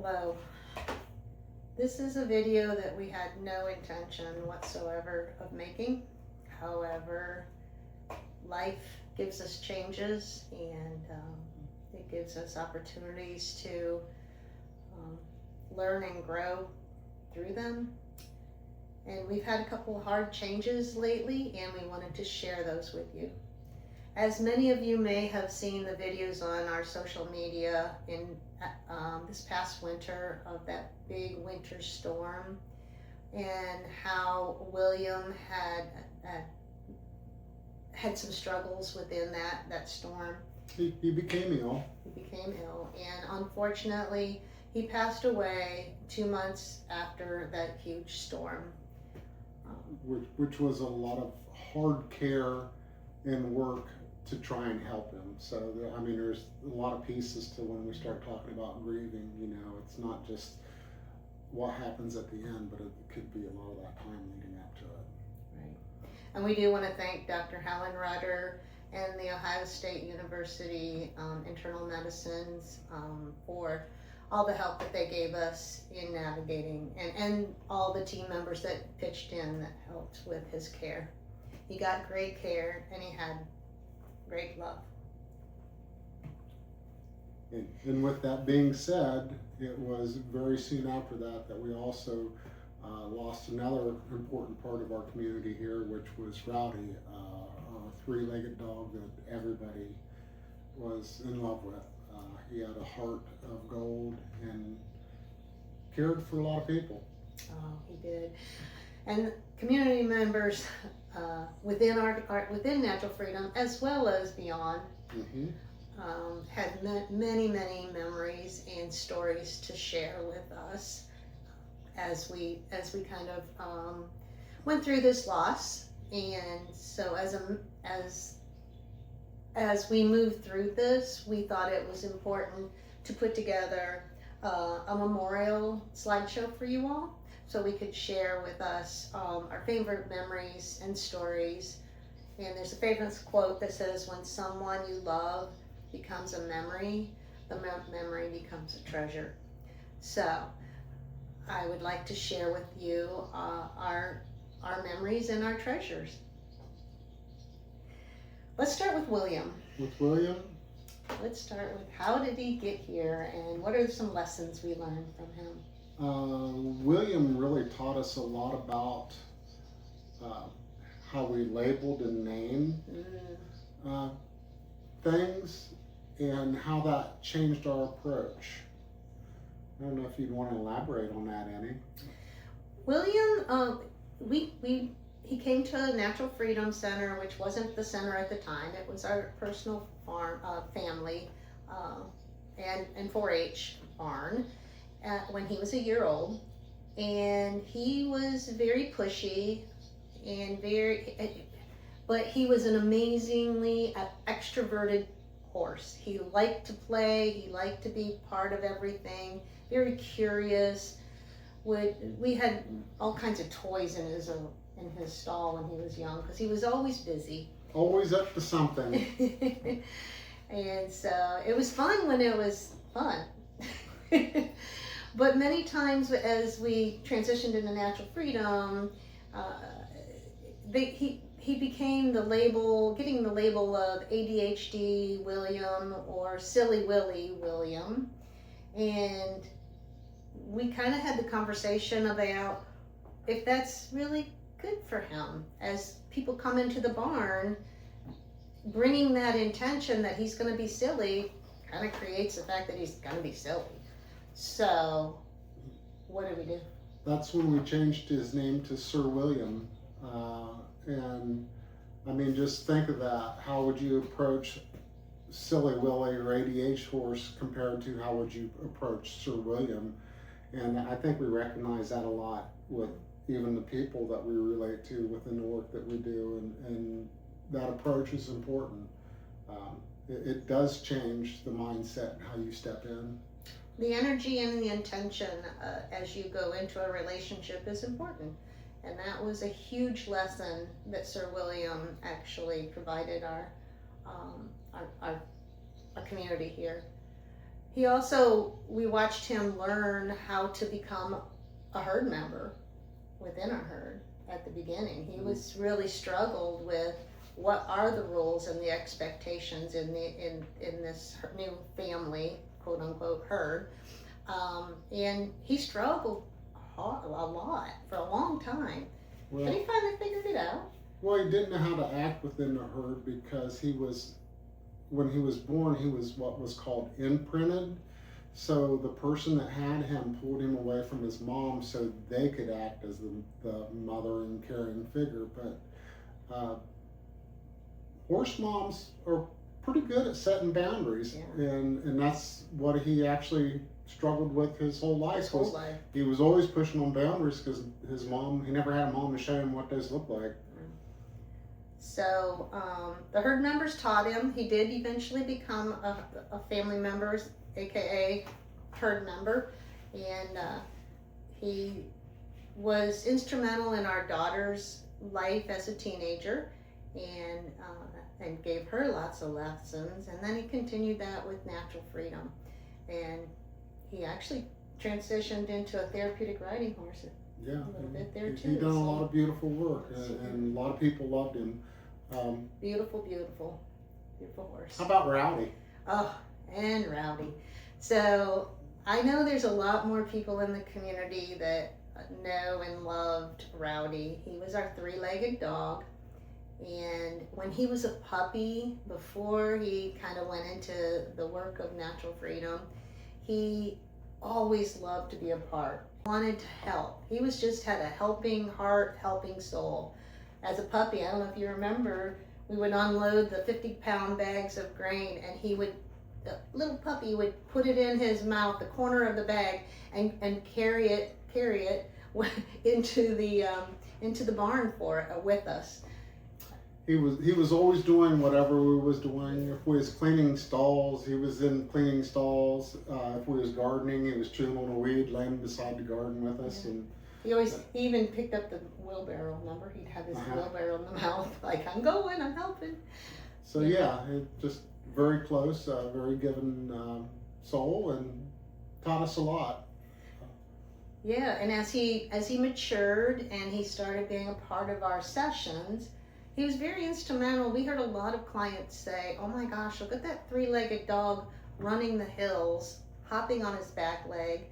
Hello. This is a video that we had no intention whatsoever of making. However, life gives us changes, and it gives us opportunities to learn and grow through them. And we've had a couple of hard changes lately, and we wanted to share those with you. As many of you may have seen the videos on our social media in this past winter of that big winter storm, and how William had some struggles within that storm. He became ill. He became ill, and unfortunately he passed away 2 months after that huge storm. Which was a lot of hard care and work to try and help him. So, there's a lot of pieces to when we start talking about grieving. It's not just what happens at the end, but it could be a lot of that time leading up to it. Right. And we do want to thank Dr. Helen Rudder and the Ohio State University Internal Medicines for all the help that they gave us in navigating, and all the team members that pitched in that helped with his care. He got great care, and he had great love. And with that being said, it was very soon after that we also lost another important part of our community here, which was Rowdy, a three-legged dog that everybody was in love with. He had a heart of gold and cared for a lot of people. Oh, he did. And community members within within Natural Freedom, as well as beyond, had many memories and stories to share with us as we kind of went through this loss. And so as we moved through this, we thought it was important to put together a memorial slideshow for you all, so we could share with us our favorite memories and stories. And there's a favorite quote that says, "When someone you love becomes a memory, the memory becomes a treasure." So I would like to share with you our memories and our treasures. Let's start with William. Let's start with, how did he get here, and what are some lessons we learned from him? William really taught us a lot about how we labeled and named things, and how that changed our approach. I don't know if you'd want to elaborate on that, Annie. William, he came to Natural Freedom Center, which wasn't the center at the time. It was our personal farm, family, and 4-H barn when he was a year old. And he was very pushy and but he was an amazingly extroverted horse. He liked to play, he liked to be part of everything, very curious. We had all kinds of toys in his stall when he was young, because he was always busy. Always up to something. And so it was fun when it was fun. But many times as we transitioned into Natural Freedom, he became getting the label of ADHD William or Silly Willy William. And we kind of had the conversation about if that's really good for him. As people come into the barn, bringing that intention that he's going to be silly kind of creates the fact that he's going to be silly. So what did we do? That's when we changed his name to Sir William. And just think of that. How would you approach Silly Willy or ADH horse compared to how would you approach Sir William? And I think we recognize that a lot with even the people that we relate to within the work that we do, and that approach is important. It does change the mindset and how you step in. The energy and the intention as you go into a relationship is important. And that was a huge lesson that Sir William actually provided our community here. He also, we watched him learn how to become a herd member within a herd at the beginning. He was really struggled with what are the rules and the expectations in this new family, quote unquote, herd. And he struggled a lot for a long time, Well, but he finally figured it out. well, he didn't know how to act within the herd because when he was born, he was what was called imprinted. So the person that had him pulled him away from his mom so they could act as the mother and caring figure. But horse moms are pretty good at setting boundaries, Yeah. and that's what he actually struggled with his whole life. His whole life. He was always pushing on boundaries because he never had a mom to show him what those looked like. So the herd members taught him. He did eventually become a family member, aka herd member, and he was instrumental in our daughter's life as a teenager, and gave her lots of lessons. And then he continued that with Natural Freedom, and he actually transitioned into a therapeutic riding horse. Yeah, A little bit there he too, done a so- lot of beautiful work, and a lot of people loved him. Beautiful horse. How about Rowdy? Oh, and Rowdy. So I know there's a lot more people in the community that know and loved Rowdy. He was our three-legged dog, and when he was a puppy, before he kind of went into the work of Natural Freedom, he always loved to be a part, wanted to help. He was just had a helping heart, helping soul. As a puppy, I don't know if you remember, we would unload the 50-pound bags of grain, and the little puppy would put it in his mouth, the corner of the bag, and carry it into the barn with us. He was always doing whatever we was doing. If we was cleaning stalls, he was in cleaning stalls. If we was gardening, he was chewing on a weed, laying beside the garden with us. Yeah. And He even picked up the wheelbarrow. Remember, he'd have his wheelbarrow in the mouth, like, I'm going, I'm helping. so just very close, very given soul, and taught us a lot. Yeah, and as he matured and he started being a part of our sessions, he was very instrumental. We heard a lot of clients say, oh my gosh, look at that three-legged dog running the hills, hopping on his back leg,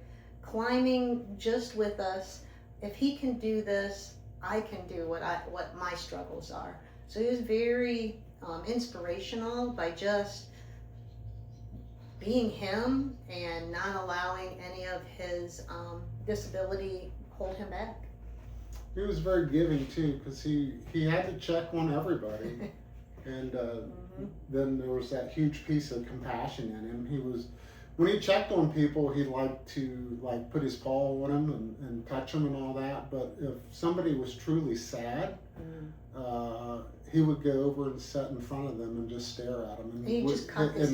climbing just with us. If he can do this, I can do what my struggles are. So he was very inspirational by just being him and not allowing any of his disability hold him back. He was very giving too, because he had to check on everybody, and then there was that huge piece of compassion in him. When he checked on people, he liked to put his paw on them and touch them and all that. But if somebody was truly sad, he would go over and sit in front of them and just stare at them, and He'd just cock his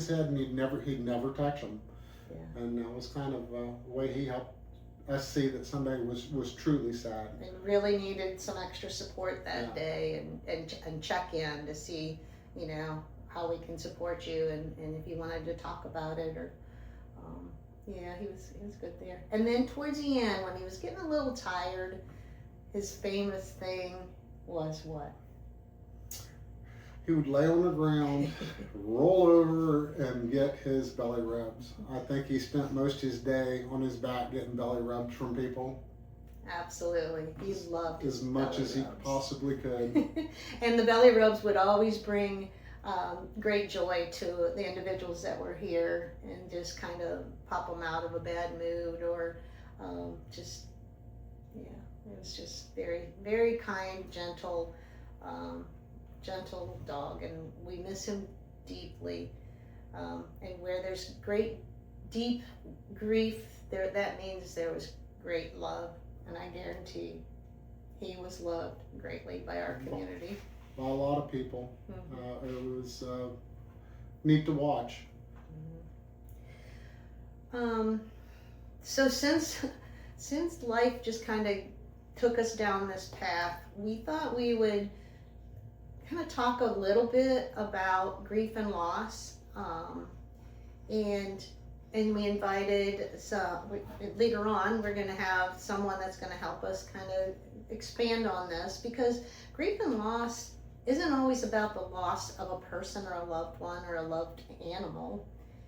head. and he'd never touch them. Yeah. And that was kind of the way he helped us see that somebody was truly sad and really needed some extra support that day, and check in to see, how we can support you, and if you wanted to talk about it, or he was good there. And then towards the end, when he was getting a little tired, his famous thing was what? He would lay on the ground, roll over, and get his belly rubs. I think he spent most of his day on his back getting belly rubs from people. Absolutely. He loved his as much belly as he rubs. Possibly could. And the belly rubs would always bring great joy to the individuals that were here, and just kind of pop them out of a bad mood, or it was just very, very kind, gentle dog, and we miss him deeply. And where there's great, deep grief, that means there was great love, and I guarantee he was loved greatly by our community. By a lot of people. Mm-hmm. It was neat to watch. So since life just kind of took us down this path, we thought we would kind of talk a little bit about grief and loss. And and we invited later on we're going to have someone that's going to help us kind of expand on this, because grief and loss isn't always about the loss of a person or a loved one or a loved animal.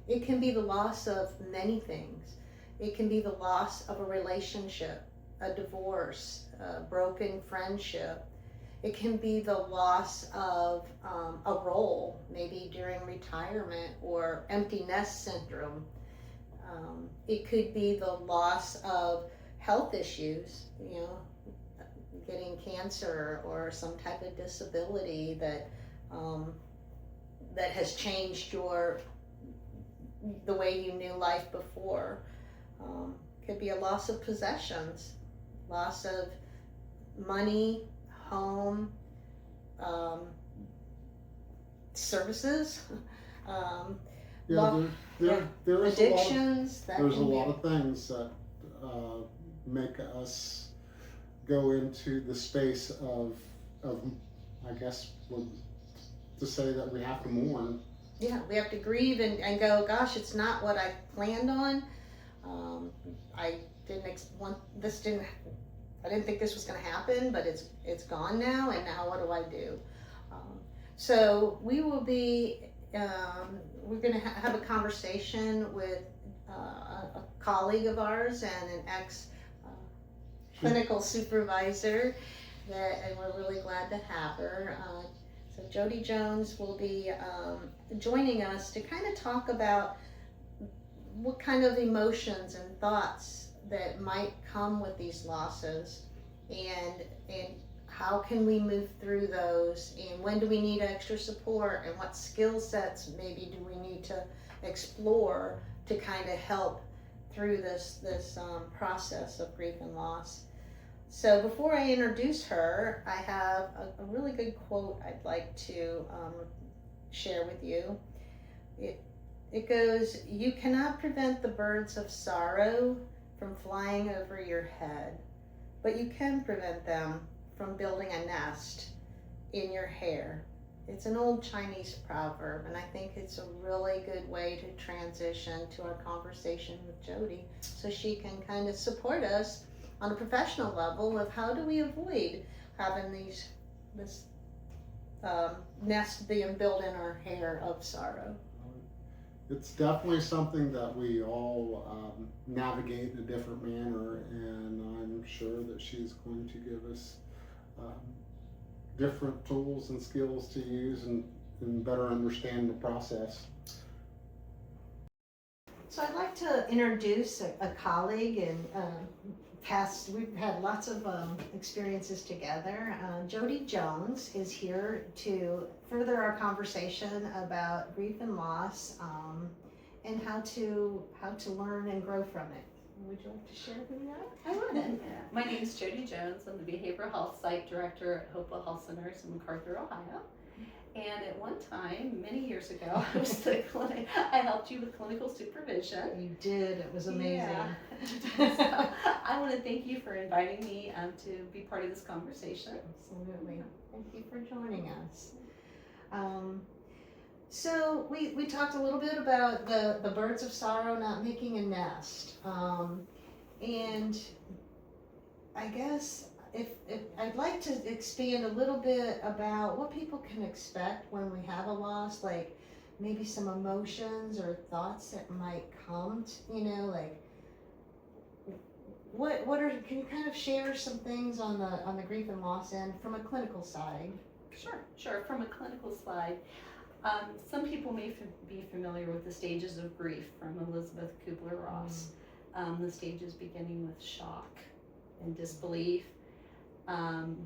It can be the loss of many things. It can be the loss of a relationship, a divorce, a broken friendship. It can be the loss of a role, maybe during retirement, or empty nest syndrome. It could be the loss of health issues, getting cancer or some type of disability that has changed the way you knew life before. Could be a loss of possessions, loss of money, home, services, there is addictions. There's a lot of things that make us go into the space of I guess to say that we have to mourn. Yeah, we have to grieve and go, gosh, it's not what I planned on. I didn't think this was going to happen, but it's gone now, and now what do I do? So we will be, we're going to have a conversation with a colleague of ours and an clinical supervisor, and we're really glad to have her. So Jodi Jones will be joining us to kind of talk about what kind of emotions and thoughts that might come with these losses, and how can we move through those, and when do we need extra support, and what skill sets maybe do we need to explore to kind of help through this process of grief and loss. So before I introduce her, I have a really good quote I'd like to share with you. It goes, "You cannot prevent the birds of sorrow from flying over your head, but you can prevent them from building a nest in your hair." It's an old Chinese proverb, and I think it's a really good way to transition to our conversation with Jodi, so she can kind of support us on a professional level of how do we avoid having this nest being built in our hair of sorrow. It's definitely something that we all navigate in a different manner, and I'm sure that she's going to give us different tools and skills to use and better understand the process. So I'd like to introduce a colleague, and we've had lots of experiences together. Jodi Jones is here to further our conversation about grief and loss, and how to learn and grow from it. Would you like to share who you are? I would. My name is Jodi Jones. I'm the Behavioral Health Site Director at Hopewell Health Centers in MacArthur, Ohio. And at one time, many years ago, I helped you with clinical supervision. You did. It was amazing. Yeah. So I want to thank you for inviting me to be part of this conversation. Absolutely. Thank you for joining us. So we talked a little bit about the birds of sorrow not making a nest. And I guess if I'd like to expand a little bit about what people can expect when we have a loss, like maybe some emotions or thoughts that might come, like can you kind of share some things on the grief and loss end from a clinical side? Sure. From a clinical side, some people may be familiar with the stages of grief from Elizabeth Kubler-Ross. The stages beginning with shock and disbelief,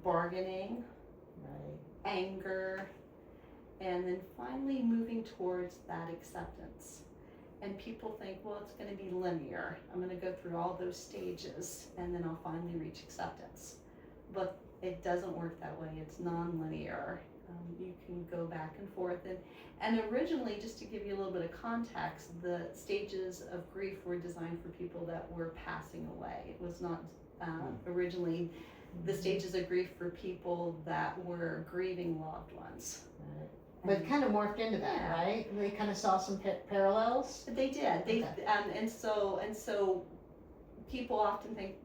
bargaining, anger, and then finally moving towards that acceptance. And people think, well, it's going to be linear. I'm going to go through all those stages and then I'll finally reach acceptance. But it doesn't work that way. It's non-linear. You can go back and forth. And originally, just to give you a little bit of context, the stages of grief were designed for people that were passing away. It was not originally the stages of grief for people that were grieving loved ones. But it kind of morphed into that, Yeah. right? They kind of saw some parallels. They did. They Okay. and so people often think,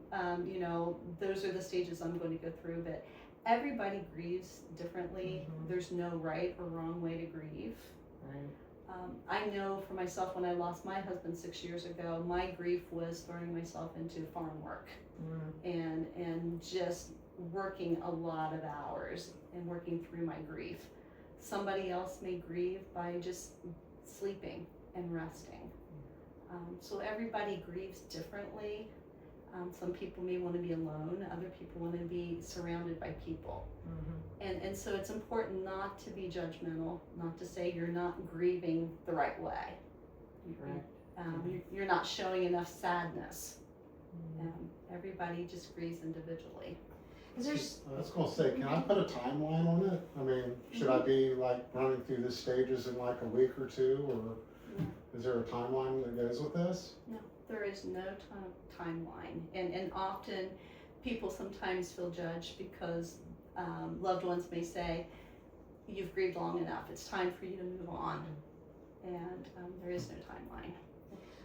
you know, those are the stages I'm going to go through, but everybody grieves differently. Mhm. There's no right or wrong way to grieve. Right. I know for myself, when I lost my husband 6 years ago, my grief was throwing myself into farm work and just working a lot of hours and working through my grief. Somebody else may grieve by just sleeping and resting. So everybody grieves differently. Some people may want to be alone, other people want to be surrounded by people. And so it's important not to be judgmental, not to say you're not grieving the right way. Right. You're not showing enough sadness. Everybody just grieves individually. Is there's I was gonna say, can I put a timeline on it? I mean, should I be like running through the stages in like a week or two, or is there a timeline that goes with this? No, there is no timeline. And often people sometimes feel judged because loved ones may say, you've grieved long enough, it's time for you to move on. And there is no timeline.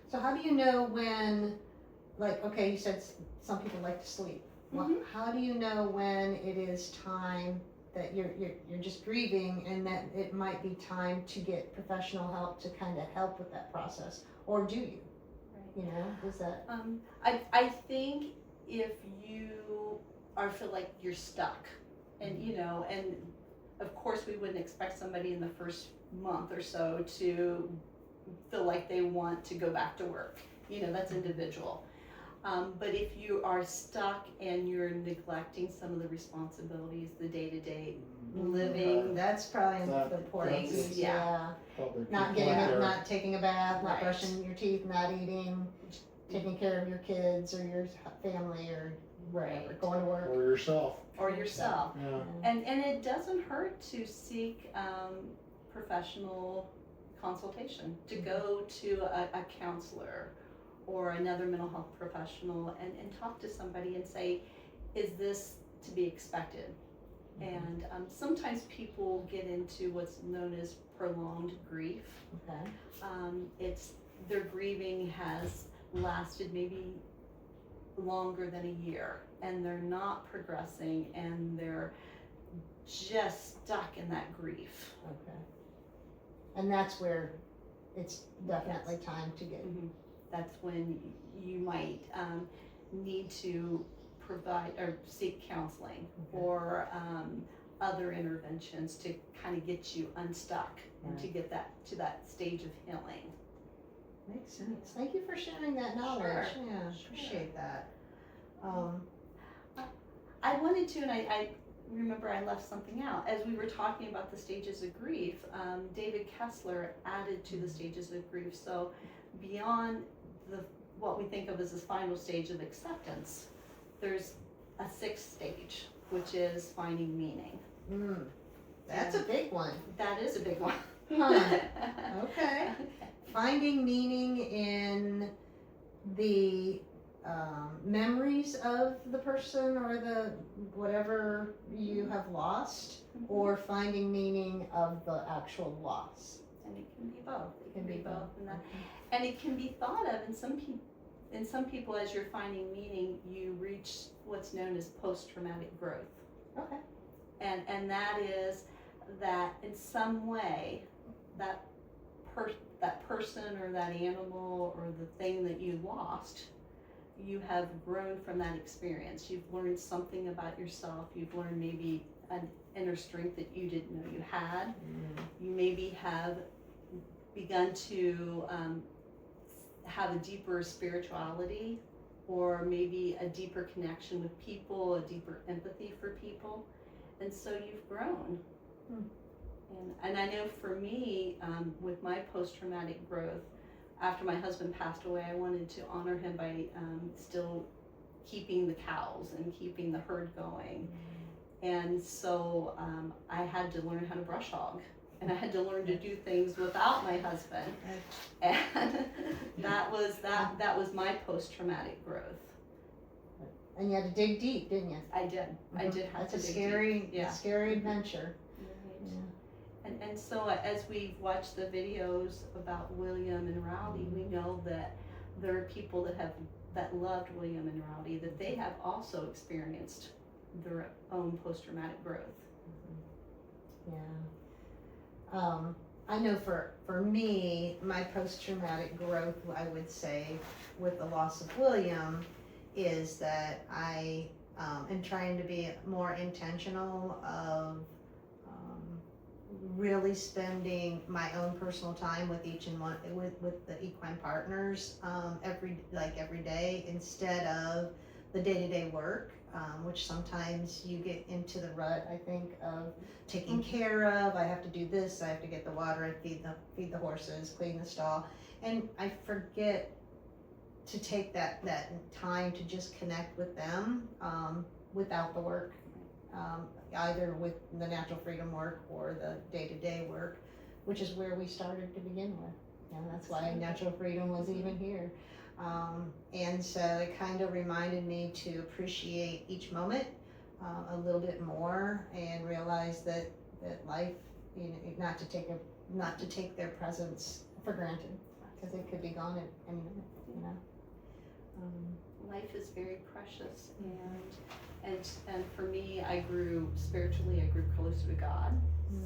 So how do you know when, like, okay, you said some people like to sleep. Mhm. How do you know when it is time that you're just grieving and that it might be time to get professional help to kind of help with that process? Or do you? Right. You know, is that? I think if you feel like you're stuck, and you know, and of course we wouldn't expect somebody in the first month or so to feel like they want to go back to work. You know, that's individual. But if you are stuck and you're neglecting some of the responsibilities, the day-to-day living, That's probably That- the important that's- piece. yeah. Probably Not people getting out up, there- not taking a bath, not Right. brushing your teeth, not eating, taking care of your kids or your family or whatever, Right. going to work. Or yourself. or yourself. Yeah. And it doesn't hurt to seek professional consultation, to go to a counselor or another mental health professional and talk to somebody and say, is this to be expected? And sometimes people get into what's known as prolonged grief. Okay. It's their grieving has lasted maybe longer than a year, and they're not progressing, and they're just stuck in that grief. Okay. And that's where it's definitely time to get. That's when you might need to provide or seek counseling or other interventions to kind of get you unstuck and to get that to that stage of healing. Makes sense. Thank you for sharing that knowledge. Sure. Yeah, Sure. appreciate that. I wanted to, and I remember I left something out. As we were talking about the stages of grief, David Kessler added to the stages of grief. So beyond what we think of as this final stage of acceptance, there's a sixth stage, which is finding meaning. That's a big one. That is a big one. Huh. Okay. Finding meaning in the memories of the person or the whatever you have lost, or finding meaning of the actual loss. And it can be both. It can be both, Okay. and it can be thought of in some people as you're finding meaning, you reach what's known as post-traumatic growth. Okay. And that is that in some way that person or that animal or the thing that you lost, you have grown from that experience. You've learned something about yourself. You've learned maybe an inner strength that you didn't know you had. You maybe have begun to have a deeper spirituality, or maybe a deeper connection with people, a deeper empathy for people, and so you've grown. And I know for me, with my post-traumatic growth, after my husband passed away, I wanted to honor him by still keeping the cows and keeping the herd going. And so I had to learn how to brush hog, and I had to learn to do things without my husband. And that was my post-traumatic growth. And you had to dig deep, didn't you? I did. I did have That's to a dig scary, deep. Yeah. scary adventure. Right. Yeah. And so as we've watched the videos about William and Rowdy, we know that there are people that loved William and Rowdy, that they have also experienced their own post-traumatic growth. Yeah. I know for me, my post-traumatic growth, I would say, with the loss of William, is that I am trying to be more intentional of really spending my own personal time with each and one with the equine partners every day, instead of the day-to-day work, which sometimes you get into the rut, I think, of taking care of. I have to do this, I have to get the water, I feed the horses, clean the stall, and I forget to take that time to just connect with them without the work, either with the natural freedom work or the day-to-day work, which is where we started to begin with. And that's why natural freedom was even here. And so it kind of reminded me to appreciate each moment a little bit more, and realize that life, you know, not to take their presence for granted, because it could be gone at any minute, you know. Life is very precious, and for me, I grew spiritually. I grew closer to God.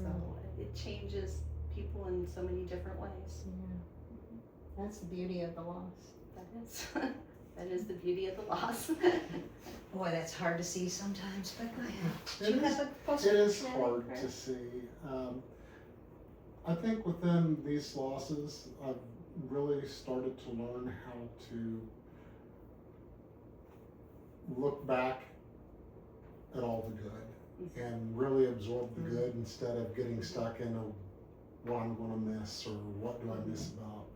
So it changes people in so many different ways. Yeah. That's the beauty of the loss. That is the beauty of the loss. Boy, that's hard to see sometimes, but go ahead. It is hard to see. I think within these losses, I've really started to learn how to look back at all the good and really absorb the good, instead of getting stuck in what I'm going to miss, or what do I miss about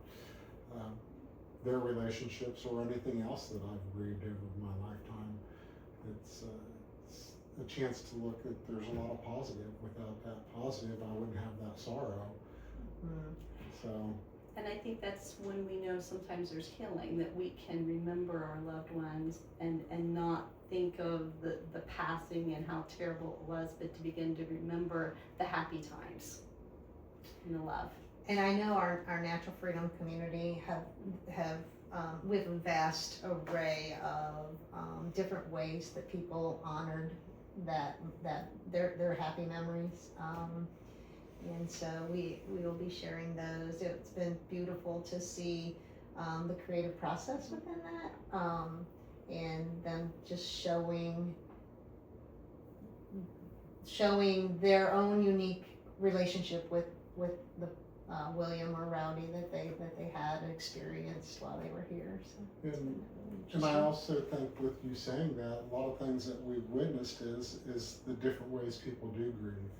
their relationships, or anything else that I've grieved over my lifetime. It's a chance to look at, there's a lot of positive. Without that positive, I wouldn't have that sorrow. So. And I think that's when we know sometimes there's healing, that we can remember our loved ones and not think of the passing and how terrible it was, but to begin to remember the happy times and the love. And I know our natural freedom community have with a vast array of different ways that people honored that their happy memories. And so we will be sharing those. It's been beautiful to see the creative process within that, and them just showing their own unique relationship with the William or Rowdy that they had experienced while they were here. So and I also think, with you saying that, a lot of things that we've witnessed is the different ways people do grieve.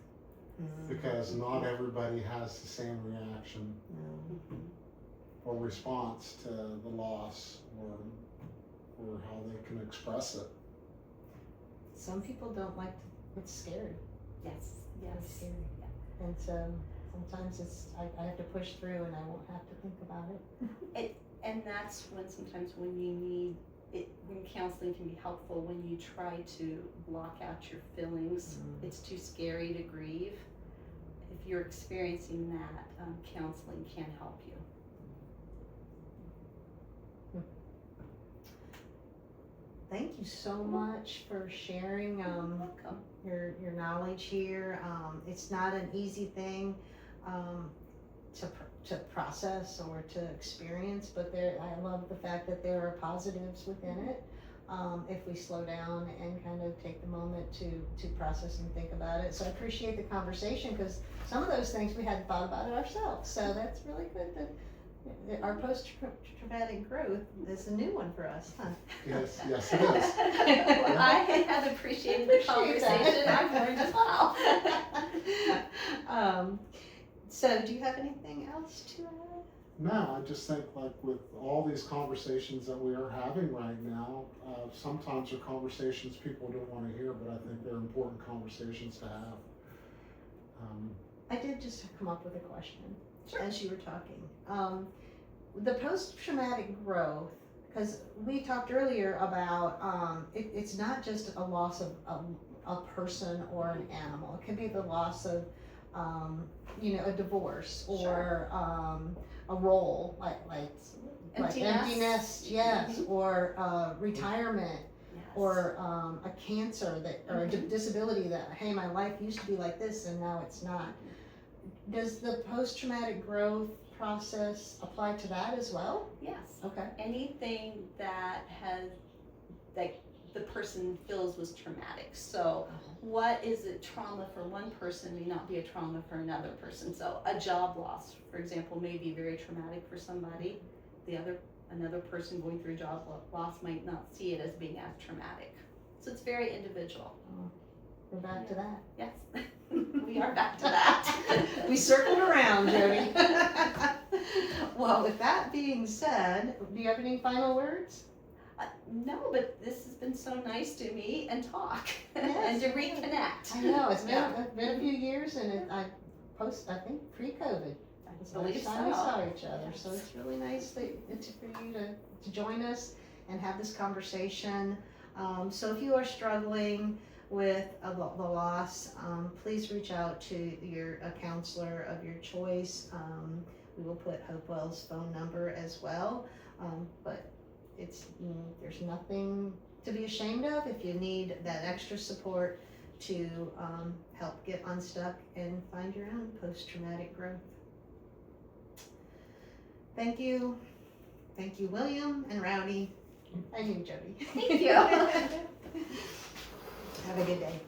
Because not everybody has the same reaction or response to the loss, or how they can express it. Some people don't like to get scared. Yes. It's scary. Yeah. And so sometimes I have to push through, and I won't have to think about it. And that's sometimes when you need it, when counseling can be helpful, when you try to block out your feelings. It's too scary to grieve. If you're experiencing that, counseling can help you. Thank you so much for sharing Welcome. your knowledge here. It's not an easy thing to process or to experience, but I love the fact that there are positives within it. If we slow down and kind of take the moment to process and think about it. So I appreciate the conversation, because some of those things we hadn't thought about it ourselves. So that's really good that our post-traumatic growth is a new one for us, huh? Yes, it is. Well, I have appreciated the conversation. I've learned as well. So do you have anything else to add? No, I just think, like, with all these conversations that we are having right now, sometimes they're conversations people don't want to hear, but I think they're important conversations to have. I did just come up with a question as you were talking. The post-traumatic growth, because we talked earlier about it's not just a loss of a person or an animal. It could be the loss of a divorce or a role like Empty empty nest. nest, yes, or retirement, Yes. or a cancer or a disability that, hey, my life used to be like this and now it's not. Does the post-traumatic growth process apply to that as well? Yes. Okay. Anything that the person feels was traumatic. So what is a trauma for one person may not be a trauma for another person. So a job loss, for example, may be very traumatic for somebody. Another person going through a job loss might not see it as being as traumatic. So it's very individual. We're back to that. Yes, we are back to that. We circled around, Jodi. Well, with that being said, do you have any final words? No, but this has been so nice to meet and talk Yes. and to reconnect. I know, it's Yeah. been a few years, and I think pre-COVID. It's the last time we saw each other, so it's really nice for you to join us and have this conversation. So if you are struggling with the loss, please reach out to a counselor of your choice. We will put Hopewell's phone number as well, but there's nothing to be ashamed of if you need that extra support to help get unstuck and find your own post-traumatic growth. Thank you, William and Rowdy, and you, Jodi. Thank you. Have a good day.